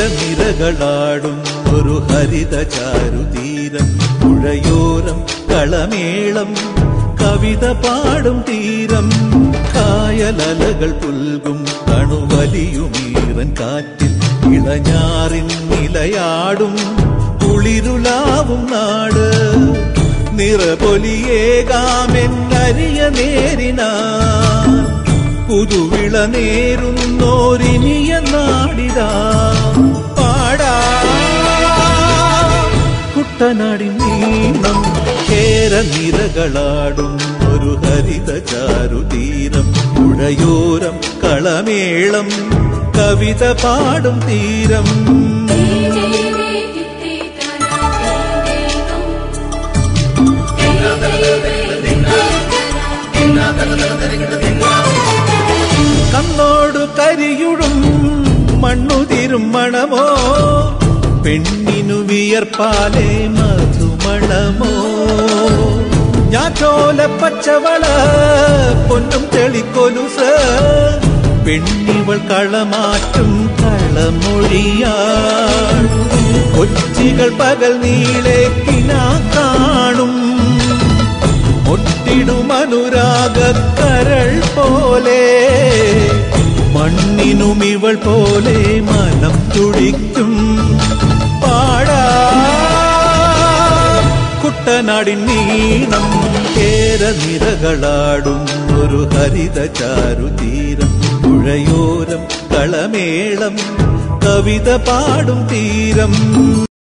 കേരനിരകളാടും ഒരു ഹരിത ചാരുതീരം പുഴയോരം കളമേളം കവിത പാടും തീരം കായലലകൾ പുൽകും കണുവലിയുമീറൻ കാറ്റിൽ ഇളഞ്ഞാറിൻ നിലയാടും കുളിരുലാവും നാട് നിറപൊലിയേകാമെന്നരിയ നേരിനാ പുതുവിള നേരുന്നോരിനിയ നാടിതാ പാടാ കുട്ടനാടിൻ നീണം കേരനിരകളാടും ഒരു ഹരിത ചാരുതീരം പുഴയോരം കളമേളം കവിത പാടും തീരം കണ്ണോടു കരിയുടും മണ്ണുതിരും മണമോ പെണ്ണിനു വിയർപ്പാലേ മധുമണമോ ഞാറ്റോല പച്ചവള പൊന്നും തെളിക്കൊലുസ് പെണ്ണിവൾ കളമാറ്റും കളമൊഴിയാൾ കൊച്ചികൾ പകൽ നീളെ കിനാ കാണും ഒട്ടിടും അനുരാഗക്കരൾ പോലെ മണ്ണിനും ഇവൾ പോലെ മനം തുടിക്കും പാടാ കുട്ടനാടിൻ നീണം കേരനിരകളാടും ഒരു ഹരിത ചാരുതീരം പുഴയോരം കളമേളം കവിത പാടും തീരം